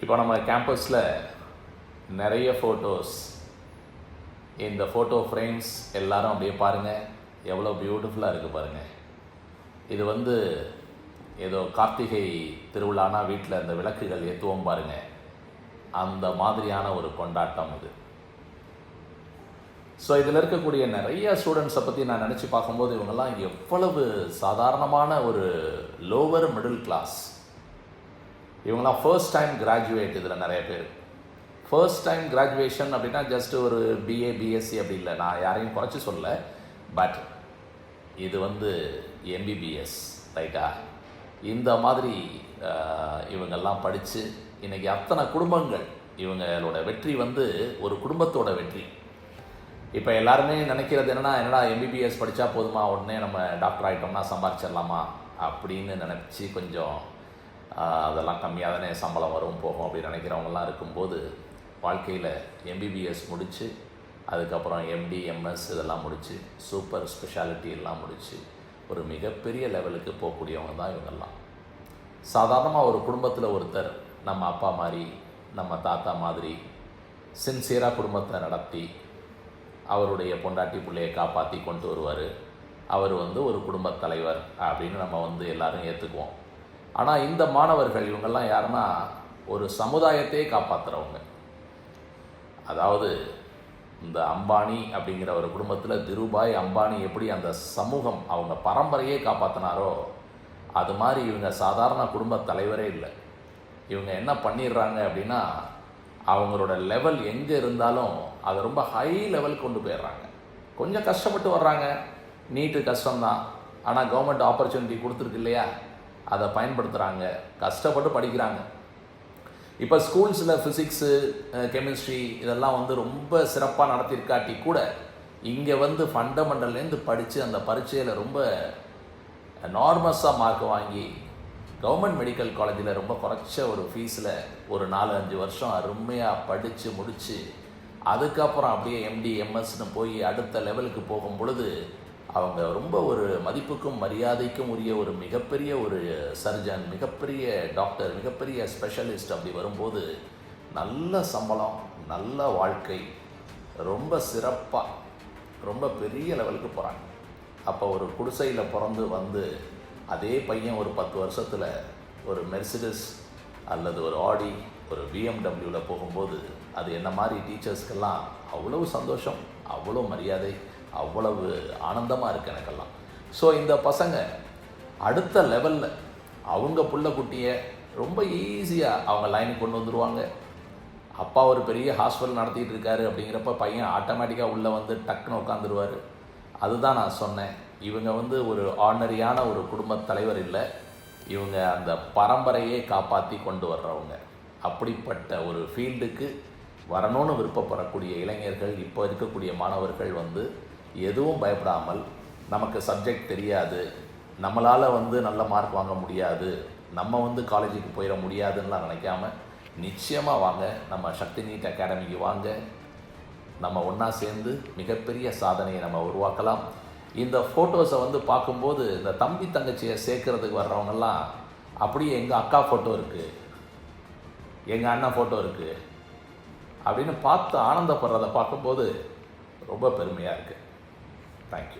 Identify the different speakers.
Speaker 1: இப்போ நம்ம கேம்பஸில் நிறைய ஃபோட்டோஸ், இந்த ஃபோட்டோ ஃப்ரேம்ஸ் எல்லாரும் அப்படியே பாருங்கள், எவ்வளோ பியூட்டிஃபுல்லாக இருக்குது பாருங்கள். இது ஏதோ கார்த்திகை திருவிழானா வீட்டில் அந்த விளக்குகள் ஏற்றுவோம் பாருங்கள், அந்த மாதிரியான ஒரு கொண்டாட்டம் இது. ஸோ இதில் இருக்கக்கூடிய நிறைய ஸ்டூடெண்ட்ஸை பற்றி நான் நினச்சி பார்க்கும்போது இவங்கெல்லாம் எவ்வளவு சாதாரணமான ஒரு லோவர் மிடில் கிளாஸ். இவங்களாம் ஃபர்ஸ்ட் டைம் கிராஜுவேட். இதில் நிறைய பேர் ஃபர்ஸ்ட் டைம் கிராஜுவேஷன் அப்படின்னா ஜஸ்ட் ஒரு பிஏ பிஎஸ்சி அப்படி இல்லை, நான் யாரையும் குறைச்சி சொல்லலை. பட் இது எம்பிபிஎஸ் ரைட்டா. இந்த மாதிரி இவங்கெல்லாம் படித்து இன்றைக்கி அத்தனை குடும்பங்கள், இவங்களோட வெற்றி ஒரு குடும்பத்தோட வெற்றி. இப்போ எல்லாருமே நினைக்கிறது என்னடா எம்பிபிஎஸ் படித்தா போதுமா, உடனே நம்ம டாக்டர் ஆகிட்டோம்னா சம்பாதிச்சிடலாமா அப்படின்னு நினச்சி கொஞ்சம் அதெல்லாம் கம்மியாக தானே சம்பளம் வரும் போகும் அப்படின்னு நினைக்கிறவங்கலாம் இருக்கும்போது, வாழ்க்கையில் எம்பிபிஎஸ் முடித்து அதுக்கப்புறம் எம்டி எம்எஸ் இதெல்லாம் முடித்து சூப்பர் ஸ்பெஷாலிட்டி எல்லாம் முடித்து ஒரு மிகப்பெரிய லெவலுக்கு போகக்கூடியவங்க தான் இவங்கெல்லாம். சாதாரணமாக ஒரு குடும்பத்தில் ஒருத்தர் நம்ம அப்பா மாதிரி நம்ம தாத்தா மாதிரி சின்சியராக குடும்பத்தை நடத்தி அவருடைய பொண்டாட்டி பிள்ளையை காப்பாற்றி கொண்டு வருவார். அவர் ஒரு குடும்பத் தலைவர் அப்படின்னு நம்ம எல்லாரும் ஏற்றுக்குவோம். ஆனால் இந்த மாணவர்கள் இவங்கெல்லாம் யாருன்னா ஒரு சமுதாயத்தையே காப்பாற்றுறவங்க. அதாவது இந்த அம்பானி அப்படிங்கிற ஒரு குடும்பத்தில் திருபாய் அம்பானி எப்படி அந்த சமூகம் அவங்க பரம்பரையே காப்பாற்றினாரோ, அது மாதிரி இவங்க சாதாரண குடும்ப தலைவரே இல்லை. இவங்க என்ன பண்ணிடுறாங்க அப்படின்னா, அவங்களோட லெவல் எங்கே இருந்தாலும் அதை ரொம்ப ஹை லெவல் கொண்டு போயிடுறாங்க. கொஞ்சம் கஷ்டப்பட்டு வர்றாங்க, நீட்டு கஷ்டம்தான், ஆனால் கவர்மெண்ட் ஆப்பர்ச்சுனிட்டி கொடுத்துருக்கு இல்லையா, அதை பயன்படுத்துகிறாங்க, கஷ்டப்பட்டு படிக்கிறாங்க. இப்போ ஸ்கூல்ஸில் ஃபிசிக்ஸு கெமிஸ்ட்ரி இதெல்லாம் ரொம்ப சிறப்பாக நடத்தியிருக்காட்டி கூட இங்கே ஃபண்டமெண்டல்லேருந்து படித்து அந்த பரீட்சையில் ரொம்ப நார்மஸாக மார்க் வாங்கி கவர்மெண்ட் மெடிக்கல் காலேஜில் ரொம்ப குறைச்ச ஒரு ஃபீஸில் ஒரு 4-5 வருஷம் அருமையாக படித்து முடித்து அதுக்கப்புறம் அப்படியே எம்டி எம்எஸ்னு போய் அடுத்த லெவலுக்கு போகும் பொழுது அவங்க ரொம்ப ஒரு மதிப்புக்கும் மரியாதைக்கும் உரிய ஒரு மிகப்பெரிய ஒரு சர்ஜன், மிகப்பெரிய டாக்டர், மிகப்பெரிய ஸ்பெஷலிஸ்ட் அப்படி வரும்போது நல்ல சம்பளம், நல்ல வாழ்க்கை, ரொம்ப சிறப்பாக ரொம்ப பெரிய லெவலுக்கு போகிறாங்க. அப்போ ஒரு குடிசையில் பிறந்து அதே பையன் ஒரு 10 வருஷத்தில் ஒரு மெர்சிடஸ் அல்லது ஒரு ஆடி, ஒரு பிஎம்டபிள்யூவில் போகும்போது அது என்ன மாதிரி டீச்சர்ஸ்க்கெல்லாம் அவ்வளவு சந்தோஷம், அவ்வளோ மரியாதை, அவ்வளவு ஆனந்தமாக இருக்குது எனக்கெல்லாம். ஸோ இந்த பசங்க அடுத்த லெவலில் அவங்க புள்ள குட்டியை ரொம்ப ஈஸியாக அவங்க லைனுக்கு கொண்டு வந்துடுவாங்க. அப்பா ஒரு பெரிய ஹாஸ்பிட்டல் நடத்திட்டு இருக்காரு அப்படிங்கிறப்ப பையன் ஆட்டோமேட்டிக்காக உள்ளே டக்குன்னு உட்காந்துருவார். அதுதான் நான் சொன்னேன், இவங்க ஒரு ஆர்டினரியான ஒரு குடும்பத் தலைவர் இல்லை, இவங்க அந்த பரம்பரையே காப்பாற்றி கொண்டு வர்றவங்க. அப்படிப்பட்ட ஒரு ஃபீல்டுக்கு வரணும்னு விருப்பப்படக்கூடிய இளைஞர்கள், இப்போ இருக்கக்கூடிய மாணவர்கள் எதுவும் பயப்படாமல், நமக்கு சப்ஜெக்ட் தெரியாது, நம்மளால் நல்ல மார்க் வாங்க முடியாது, நம்ம காலேஜுக்கு போயிட முடியாதுன்னெலாம் நினைக்காம நிச்சயமாக வாங்க, நம்ம சக்தி நீட் அகாடமிக்கு வாங்க. நம்ம ஒன்றா சேர்ந்து மிகப்பெரிய சாதனையை நம்ம உருவாக்கலாம். இந்த ஃபோட்டோஸை பார்க்கும்போது இந்த தம்பி தங்கச்சியை சேர்க்கறதுக்கு வர்றவங்கெல்லாம் அப்படியே எங்கள் அக்கா ஃபோட்டோ இருக்குது, எங்கள் அண்ணன் ஃபோட்டோ இருக்குது அப்படின்னு பார்த்து ஆனந்தப்படுறதை பார்க்கும்போது ரொம்ப பெருமையாக இருக்குது. தேங்க்யூ.